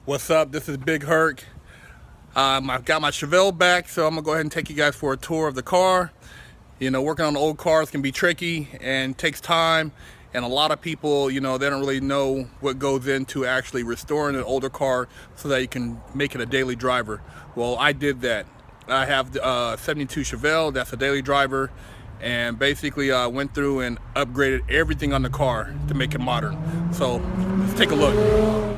What's up? This is Big Herc. I've got my Chevelle back, so I'm gonna go ahead and take you guys for a tour of the car. You know, working on old cars can be tricky and takes time, and a lot of people, you know, they don't really know what goes into actually restoring an older car so that you can make it a daily driver. Well, I did that. I have the 72 Chevelle, that's a daily driver, and basically I went through and upgraded everything on the car to make it modern. So let's take a look.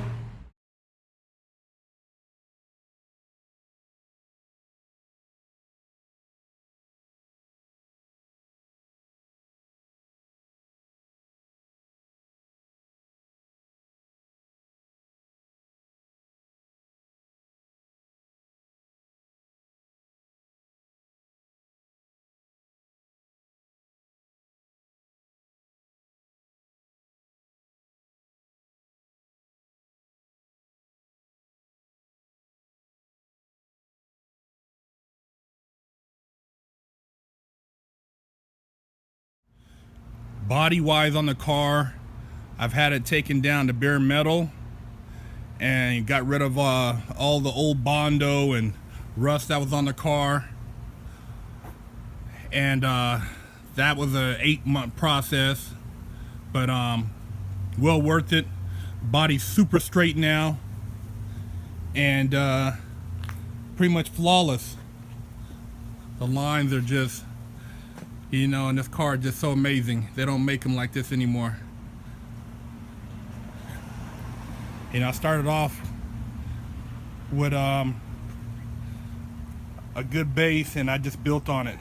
Body wise on the car, I've had it taken down to bare metal and got rid of all the old Bondo and rust that was on the car, and that was a 8-month process, but well worth it. Body's super straight now and pretty much flawless. The lines are just, you know, and this car is just so amazing. They don't make them like this anymore. You know, I started off with a good base and I just built on it.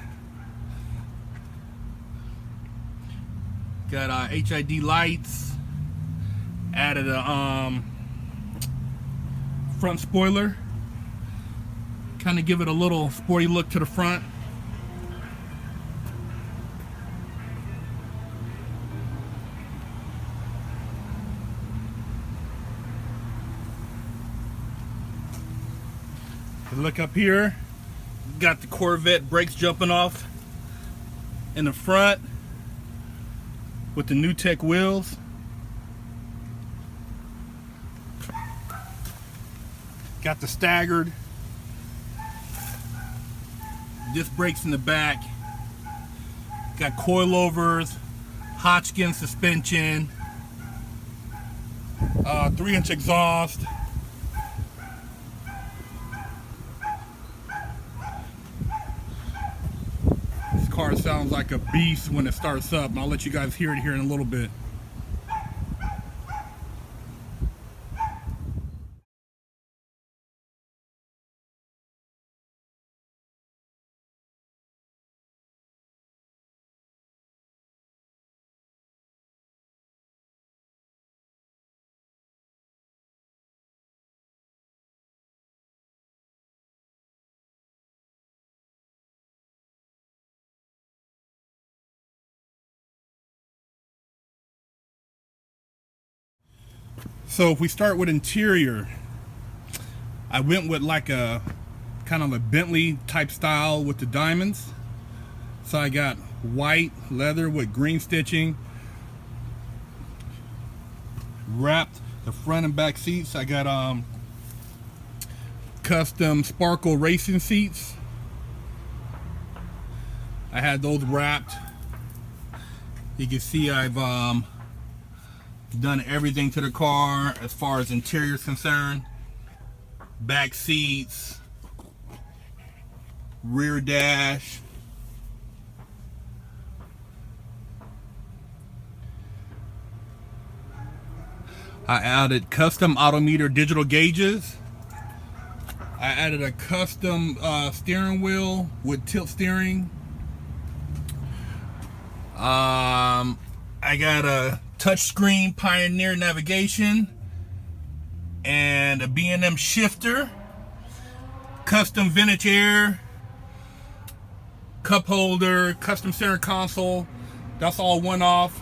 Got HID lights, added a front spoiler, kind of give it a little sporty look to the front. Look up here, got the Corvette brakes jumping off in the front with the new tech wheels. Got the staggered disc brakes in the back. Got coilovers, Hodgkin suspension, 3-inch exhaust. Car sounds like a beast when it starts up, and I'll let you guys hear it here in a little bit. So if we start with interior, I went with like a kind of a Bentley type style with the diamonds. So I got white leather with green stitching, wrapped the front and back seats. I got custom sparkle racing seats. I had those wrapped. You can see I've done everything to the car as far as interior is concerned. Back seats, rear dash. I added custom odometer digital gauges. I added a custom steering wheel with tilt steering. I got a touchscreen Pioneer navigation and a B&M shifter, custom vintage air, cup holder, custom center console. That's all one off.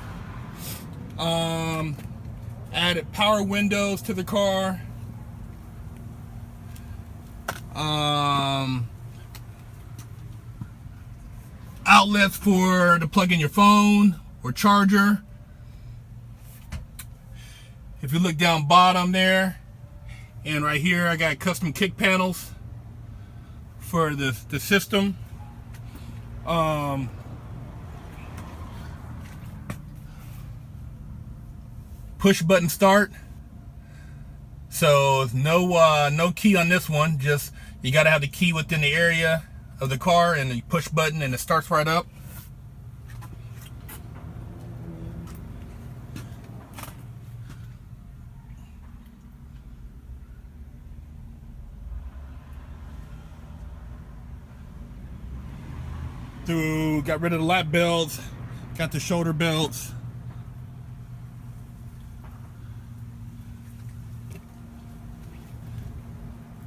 Added power windows to the car. Outlets for to plug in your phone or charger. If you look down bottom there, And right here I got custom kick panels for the system. Push button start. So no key on this one. Just you got to have the key within the area of the car, and the push button, and it starts right up. Got rid of the lap belts, got the shoulder belts.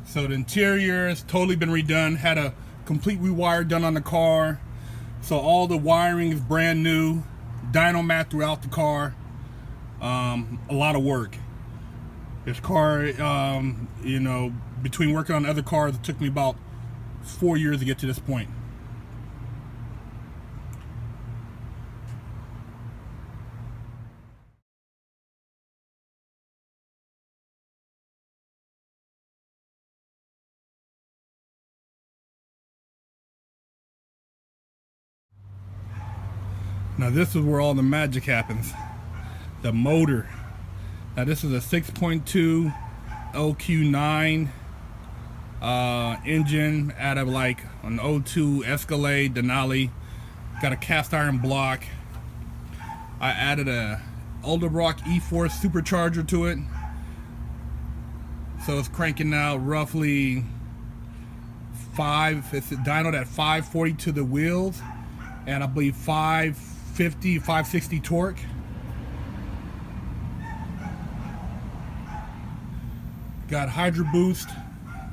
So the interior has totally been redone, had a complete rewire done on the car. So all the wiring is brand new, dyno mat throughout the car. A lot of work. This car, you know, between working on other cars, it took me about 4 years to get to this point. Now this is where all the magic happens. The motor. Now this is a 6.2 LQ9 engine out of like an 02 Escalade Denali. Got a cast iron block. I added a Alderbrock E4 supercharger to it. So it's cranking out roughly it's dynoed at 540 to the wheels, and I believe 550, 560 torque. Got Hydro Boost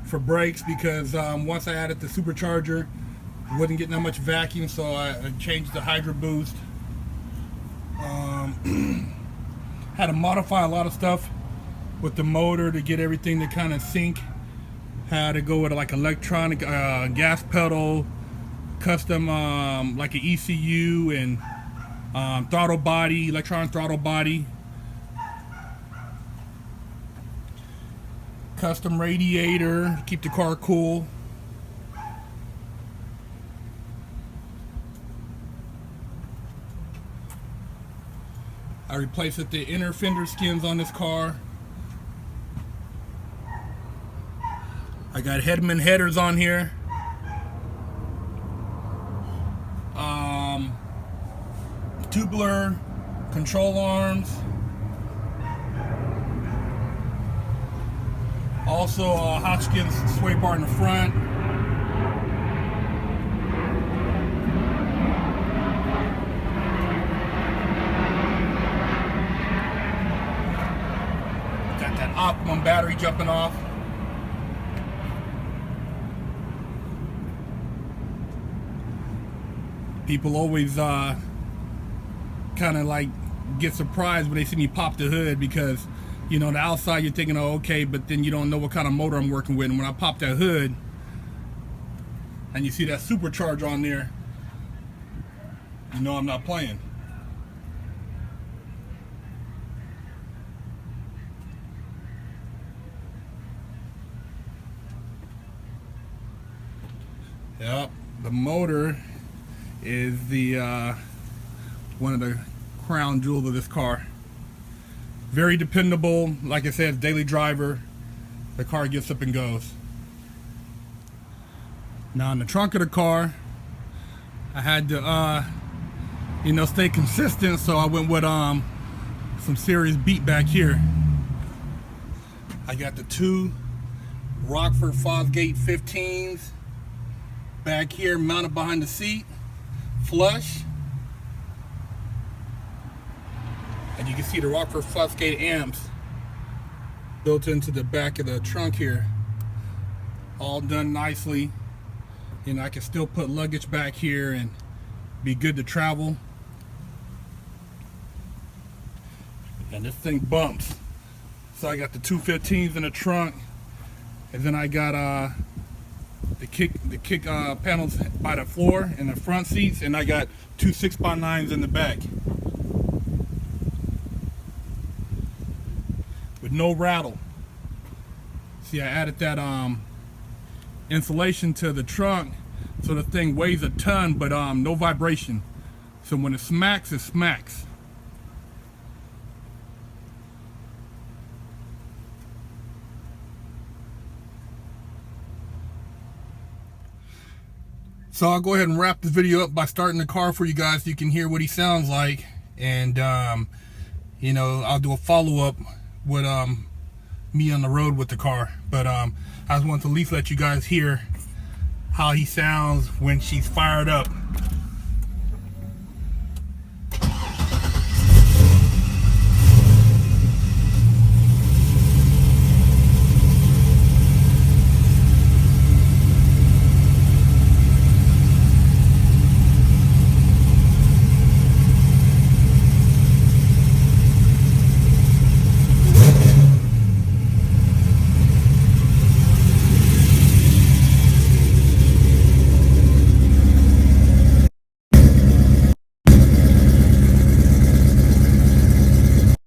for brakes because once I added the supercharger, it wasn't getting that much vacuum, so I changed the Hydro Boost. Had to modify a lot of stuff with the motor to get everything to kind of sync. Had to go with like electronic gas pedal, custom like an ECU, and throttle body, electronic throttle body. Custom radiator, keep the car cool. I replaced the inner fender skins on this car. I got Hedman headers on here. Tubular control arms. Also a Hotchkiss sway bar in the front. Got that Optimum battery jumping off. People always kind of like get surprised when they see me pop the hood, because you know, the outside you're thinking, oh, okay, but then you don't know what kind of motor I'm working with. And when I pop that hood and you see that supercharger on there, you know I'm not playing. Yep, the motor is the one of the crown jewels of this car. Very dependable, like I said, daily driver. The car gets up and goes. Now in the trunk of the car, I had to you know, stay consistent, so I went with some serious beat back here. I got the two Rockford Fosgate 15s back here mounted behind the seat, flush. And you can see the Rockford Fosgate amps built into the back of the trunk here. All done nicely. You know, I can still put luggage back here and be good to travel. And this thing bumps. So I got the 215s in the trunk, and then I got the kick panels by the floor in the front seats, and I got two 6x9s in the back. With no rattle. See, I added that insulation to the trunk, so the thing weighs a ton, but no vibration. So when it smacks, it smacks. So I'll go ahead and wrap this video up by starting the car for you guys so you can hear what he sounds like. And, you know, I'll do a follow-up with me on the road with the car. But I just wanted to at least let you guys hear how he sounds when she's fired up.